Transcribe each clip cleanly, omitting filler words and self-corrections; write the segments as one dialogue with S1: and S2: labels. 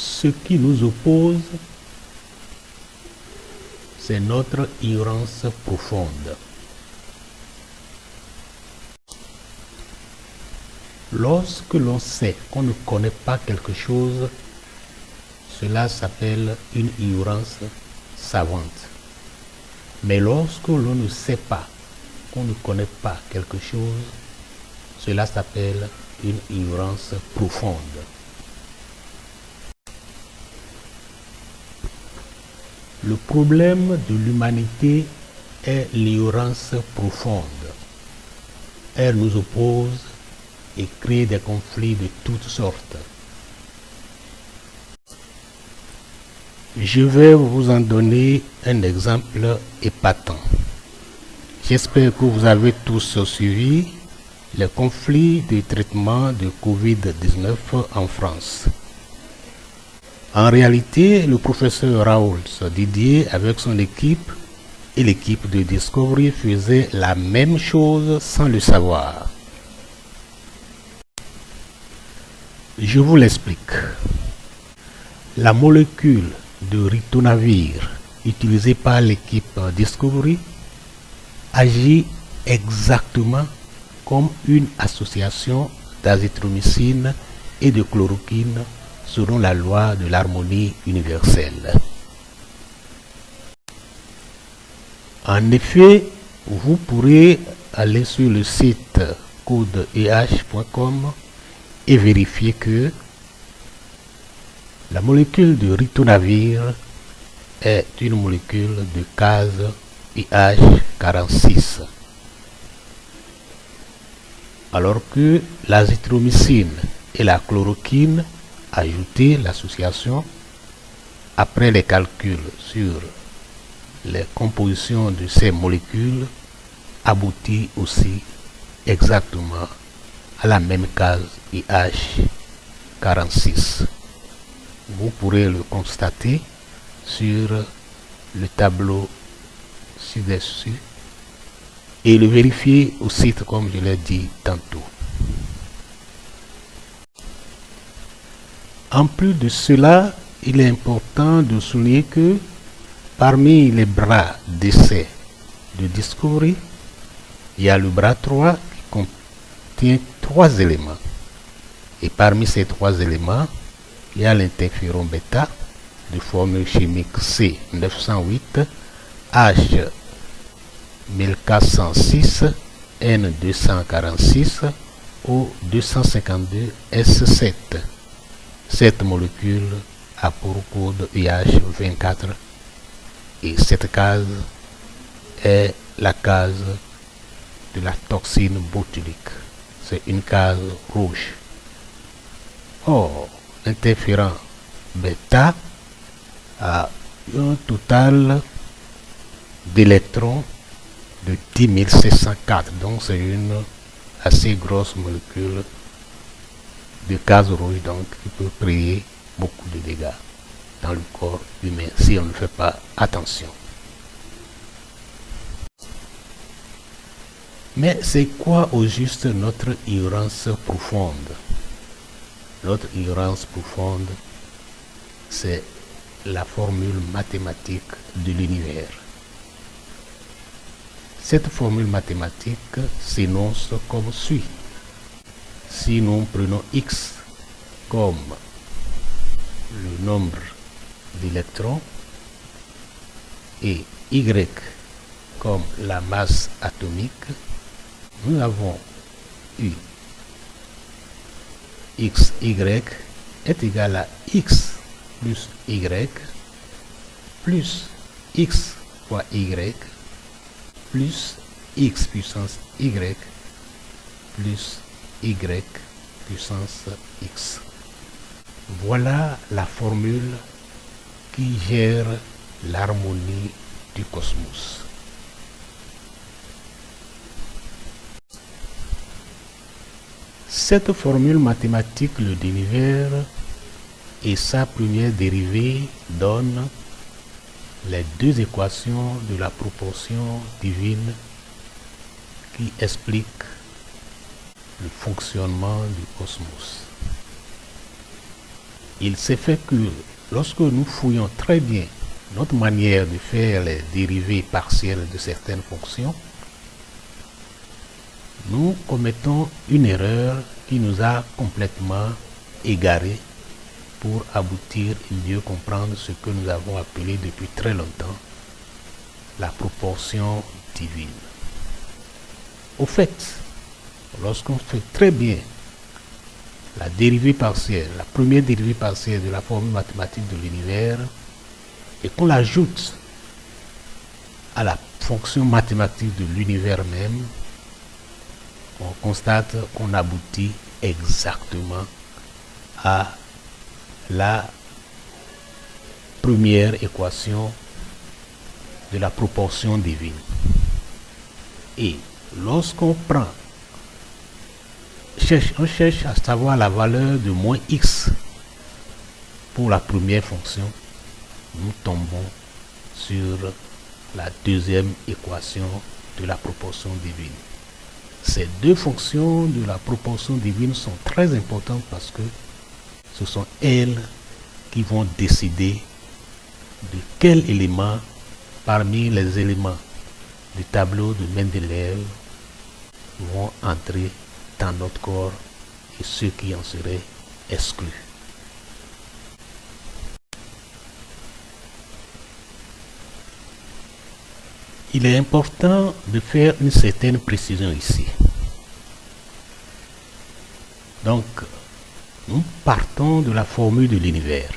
S1: Ce qui nous oppose, c'est notre ignorance profonde. Lorsque l'on sait qu'on ne connaît pas quelque chose, cela s'appelle une ignorance savante. Mais lorsque l'on ne sait pas, qu'on ne connaît pas quelque chose, cela s'appelle une ignorance profonde. Le problème de l'humanité est l'ignorance profonde. Elle nous oppose et crée des conflits de toutes sortes. Je vais vous en donner un exemple épatant. J'espère que vous avez tous suivi les conflits de traitement de Covid-19 en France. En réalité, le professeur Raoul Didier, avec son équipe et l'équipe de Discovery, faisait la même chose sans le savoir. Je vous l'explique. La molécule de ritonavir utilisée par l'équipe Discovery agit exactement comme une association d'azithromycine et de chloroquine selon la loi de l'harmonie universelle. En effet, vous pourrez aller sur le site codeeh.com et vérifier que la molécule de ritonavir est une molécule de case IH46, alors que l'azithromycine et la chloroquine, ajoutées l'association, après les calculs sur les compositions de ces molécules, aboutit aussi exactement à la même case IH46. Vous pourrez le constater sur le tableau ci-dessus et le vérifier au site comme je l'ai dit tantôt. En plus de cela, il est important de souligner que parmi les bras d'essai de Discovery, il y a le bras 3 qui contient 3 éléments. Et parmi ces 3 éléments, il y a l'interféron bêta de formule chimique C908, H1406, N246 ou 252S7. Cette molécule a pour code IH24 et cette case est la case de la toxine botulique. C'est une case rouge. Or, l'interféron bêta a un total d'électrons de 10704. Donc c'est une assez grosse molécule de case rouge, donc qui peut créer beaucoup de dégâts dans le corps humain si on ne fait pas attention. Mais c'est quoi au juste notre ignorance profonde? Notre ignorance profonde, c'est la formule mathématique de l'univers. Cette formule mathématique s'énonce comme suit. Si nous prenons X comme le nombre d'électrons et Y comme la masse atomique, nous avons eu XY est égal à X plus Y plus X fois Y plus X puissance Y plus Y puissance X. Voilà la formule qui gère l'harmonie du cosmos. Cette formule mathématique de l'univers et sa première dérivée donnent les 2 équations de la proportion divine qui expliquent le fonctionnement du cosmos. il s'est fait que lorsque nous fouillons très bien notre manière de faire les dérivées partielles de certaines fonctions, nous commettons une erreur qui nous a complètement égarés pour aboutir et mieux comprendre ce que nous avons appelé depuis très longtemps la proportion divine. Au fait, lorsqu'on fait très bien la dérivée partielle, la première dérivée partielle de la formule mathématique de l'univers, et qu'on l'ajoute à la fonction mathématique de l'univers même, on constate qu'on aboutit exactement à la première équation de la proportion divine. Et lorsqu'on prend, on cherche à savoir la valeur de moins x pour la première fonction, nous tombons sur la deuxième équation de la proportion divine. Ces deux fonctions de la proportion divine sont très importantes parce que ce sont elles qui vont décider de quel élément parmi les éléments du tableau de Mendeleev vont entrer dans notre corps et ceux qui en seraient exclus. Il est important de faire une certaine précision ici. Donc, nous partons de la formule de l'univers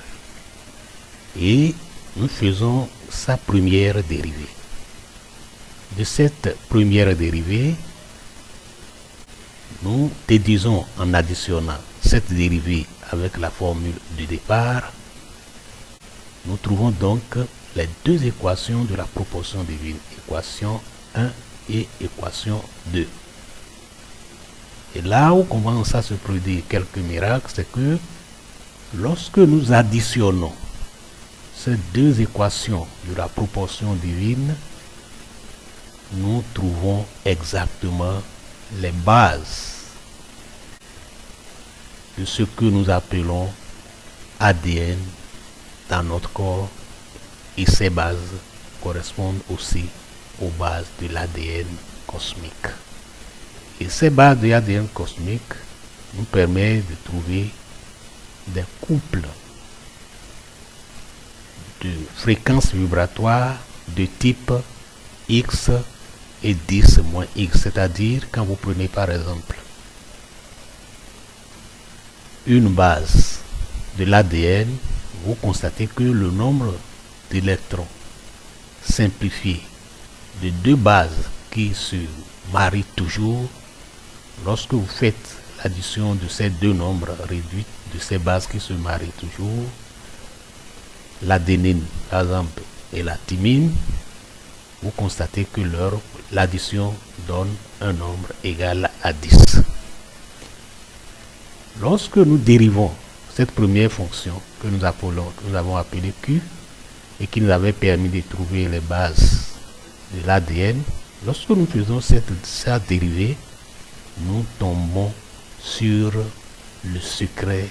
S1: et nous faisons sa première dérivée. De cette première dérivée, nous déduisons en additionnant cette dérivée avec la formule du départ. Nous trouvons donc les deux équations de la proportion divine, équation 1 et équation 2. Et là où commence à se produire quelques miracles, c'est que lorsque nous additionnons ces deux équations de la proportion divine, nous trouvons exactement les bases de ce que nous appelons ADN dans notre corps, et ces bases correspondent aussi aux bases de l'ADN cosmique. Et ces bases de l'ADN cosmique nous permettent de trouver des couples de fréquences vibratoires de type X et 10 moins X, c'est-à-dire quand vous prenez par exemple une base de l'ADN, vous constatez que le nombre d'électrons simplifiés de deux bases qui se marient toujours, lorsque vous faites l'addition de ces deux nombres réduits, de ces bases qui se marient toujours, l'adénine par exemple et la thymine, vous constatez que l'addition donne un nombre égal à 10. Lorsque nous dérivons cette première fonction que nous avons appelée Q et qui nous avait permis de trouver les bases de l'ADN, lorsque nous faisons cette dérivée, nous tombons sur le secret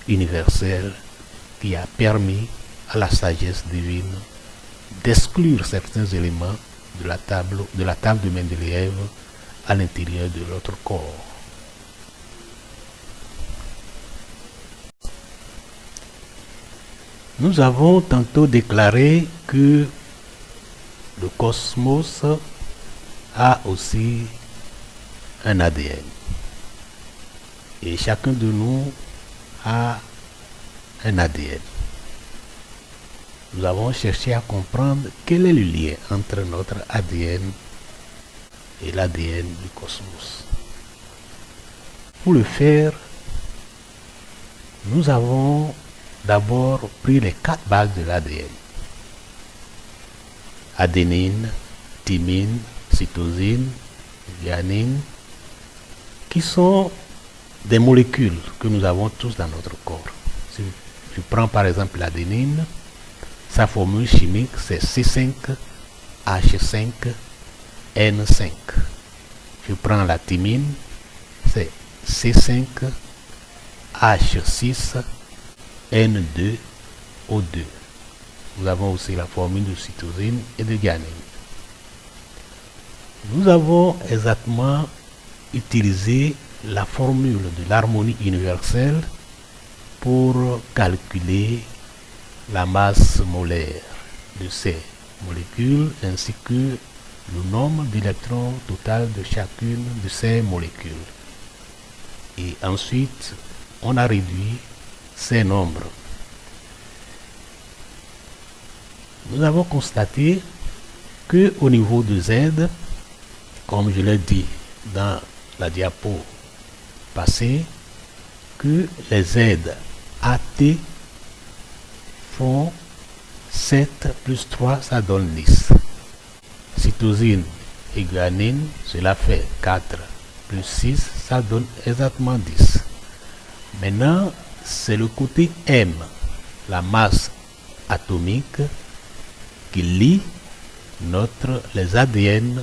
S1: universel qui a permis à la sagesse divine d'exclure certains éléments de la table de Mendeleev à l'intérieur de notre corps. Nous avons tantôt déclaré que le cosmos a aussi un ADN. Et chacun de nous a un ADN. Nous avons cherché à comprendre quel est le lien entre notre ADN et l'ADN du cosmos. Pour le faire, nous avons d'abord pris les 4 bases de l'ADN. Adénine, thymine, cytosine, guanine, qui sont des molécules que nous avons tous dans notre corps. Si je prends par exemple l'adénine, sa formule chimique c'est C5H5N5. Je prends la thymine, c'est C5H6 N2O2. Nous avons aussi la formule de cytosine et de guanine. Nous avons exactement utilisé la formule de l'harmonie universelle pour calculer la masse molaire de ces molécules ainsi que le nombre d'électrons total de chacune de ces molécules. Et ensuite, on a réduit ces nombres. Nous avons constaté que au niveau de Z, comme je l'ai dit dans la diapo passée, que les Z AT font 7 plus 3, ça donne 10. Cytosine et guanine, cela fait 4 plus 6, ça donne exactement 10. Maintenant, c'est le côté M, la masse atomique, qui lie les ADN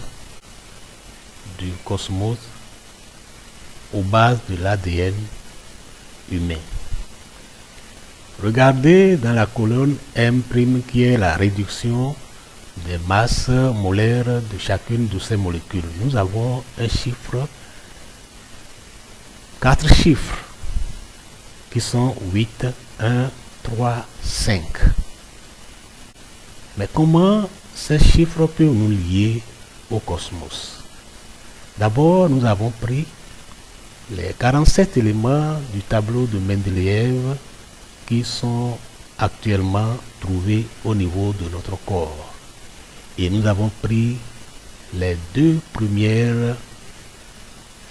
S1: du cosmos aux bases de l'ADN humain. Regardez dans la colonne M' qui est la réduction des masses molaires de chacune de ces molécules. Nous avons un chiffre, 4 chiffres qui sont 8, 1, 3, 5. Mais comment ces chiffres peuvent nous lier au cosmos? D'abord, nous avons pris les 47 éléments du tableau de Mendeleïev qui sont actuellement trouvés au niveau de notre corps. Et nous avons pris les 2 premières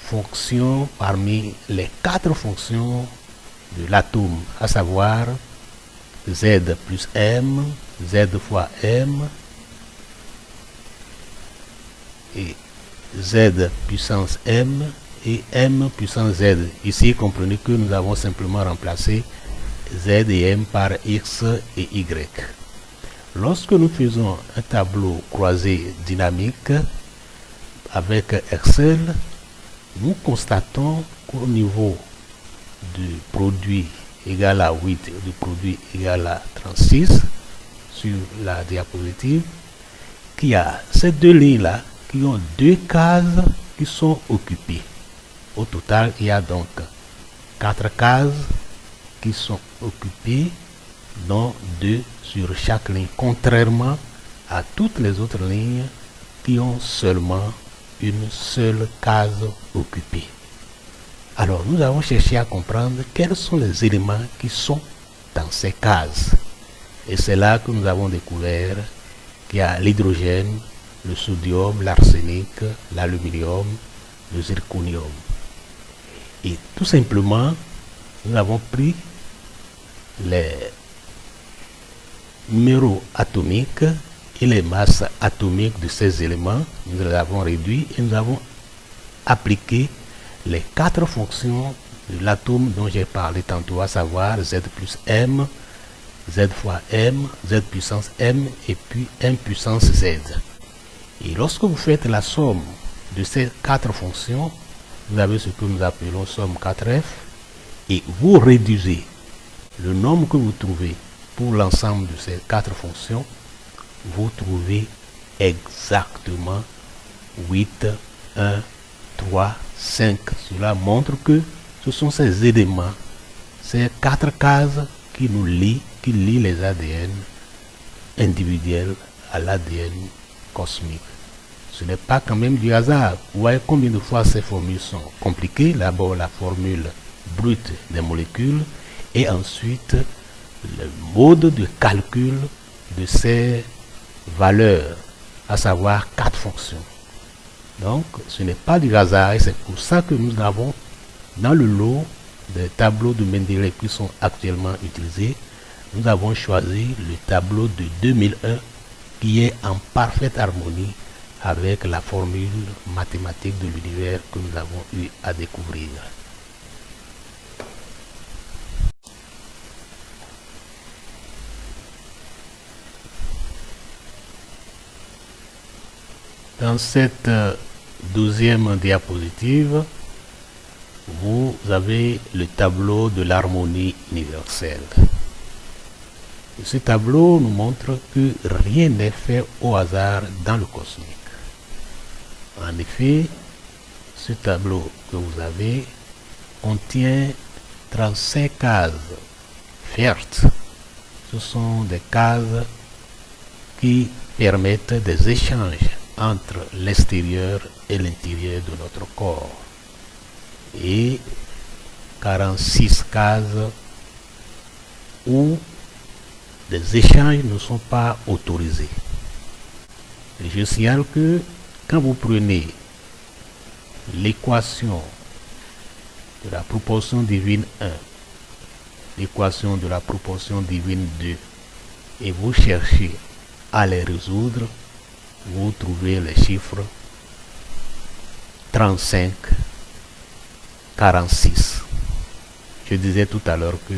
S1: fonctions parmi les 4 fonctions de l'atome, à savoir Z plus M, Z fois M, et Z puissance M et M puissance Z. Ici, comprenez que nous avons simplement remplacé Z et M par X et Y. Lorsque nous faisons un tableau croisé dynamique avec Excel, nous constatons qu'au niveau du produit égal à 8 et du produit égal à 36 sur la diapositive, qu'il y a ces 2 lignes-là qui ont 2 cases qui sont occupées. Au total, il y a donc 4 cases qui sont occupées, dont 2 sur chaque ligne, contrairement à toutes les autres lignes qui ont seulement une seule case occupée. Alors, nous avons cherché à comprendre quels sont les éléments qui sont dans ces cases. Et c'est là que nous avons découvert qu'il y a l'hydrogène, le sodium, l'arsenic, l'aluminium, le zirconium. Et tout simplement, nous avons pris les numéros atomiques et les masses atomiques de ces éléments, nous les avons réduits et nous avons appliqué les 4 fonctions de l'atome dont j'ai parlé tantôt, à savoir Z plus M, Z fois M, Z puissance M et puis M puissance Z. Et lorsque vous faites la somme de ces 4 fonctions, vous avez ce que nous appelons somme 4F et vous réduisez le nombre que vous trouvez pour l'ensemble de ces 4 fonctions, vous trouvez exactement 8, 1, 3, 5. Cela montre que ce sont ces éléments, ces 4 cases qui nous lient, qui lient les ADN individuels à l'ADN cosmique. Ce n'est pas quand même du hasard. Vous voyez combien de fois ces formules sont compliquées. D'abord la formule brute des molécules et ensuite le mode de calcul de ces valeurs, à savoir 4 fonctions. Donc ce n'est pas du hasard et c'est pour ça que nous avons dans le lot des tableaux de Mendeleïev qui sont actuellement utilisés, nous avons choisi le tableau de 2001 qui est en parfaite harmonie avec la formule mathématique de l'univers que nous avons eu à découvrir. Dans cette 12e diapositive, vous avez le tableau de l'harmonie universelle. Ce tableau nous montre que rien n'est fait au hasard dans le cosmique. En effet, ce tableau que vous avez contient 35 cases vertes. Ce sont des cases qui permettent des échanges entre l'extérieur et l'intérieur de notre corps. Et 46 cases où des échanges ne sont pas autorisés. Et je signale que quand vous prenez l'équation de la proportion divine 1, l'équation de la proportion divine 2, et vous cherchez à les résoudre, vous trouvez les chiffres 35, 46. Je disais tout à l'heure que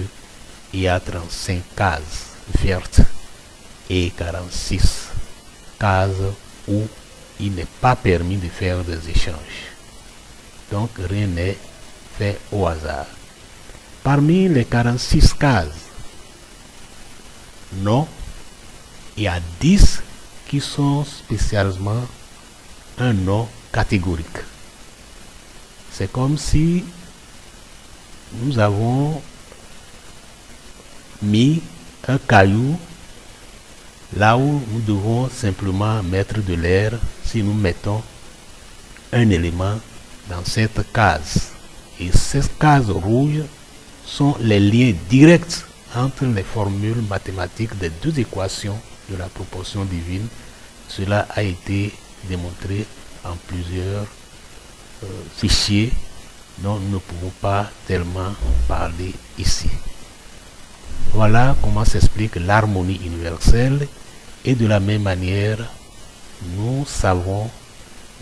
S1: il y a 35 cases vertes et 46 cases où il n'est pas permis de faire des échanges. Donc rien n'est fait au hasard. Parmi les 46 cases, non, il y a 10 qui sont spécialement un non catégorique. C'est comme si nous avons mis un caillou là où nous devons simplement mettre de l'air si nous mettons un élément dans cette case. Et ces cases rouges sont les liens directs entre les formules mathématiques des deux équations de la proportion divine. Cela a été démontré en plusieurs fichiers dont nous ne pouvons pas tellement parler ici. Voilà comment s'explique l'harmonie universelle, et de la même manière, nous savons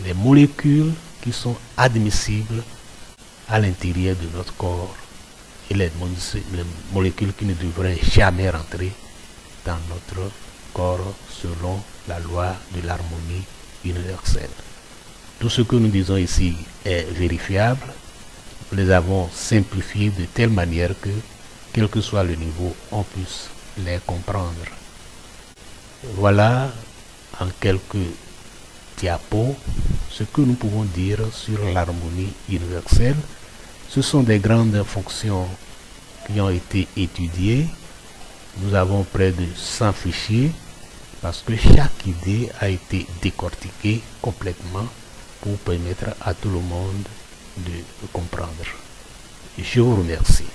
S1: les molécules qui sont admissibles à l'intérieur de notre corps et les molécules qui ne devraient jamais rentrer dans notre corps selon la loi de l'harmonie universelle. Tout ce que nous disons ici est vérifiable. Nous les avons simplifiés de telle manière que, quel que soit le niveau, on puisse les comprendre. Voilà en quelques diapos ce que nous pouvons dire sur l'harmonie universelle. Ce sont des grandes fonctions qui ont été étudiées. Nous avons près de 100 fichiers parce que chaque idée a été décortiquée complètement pour permettre à tout le monde de comprendre. Je vous remercie.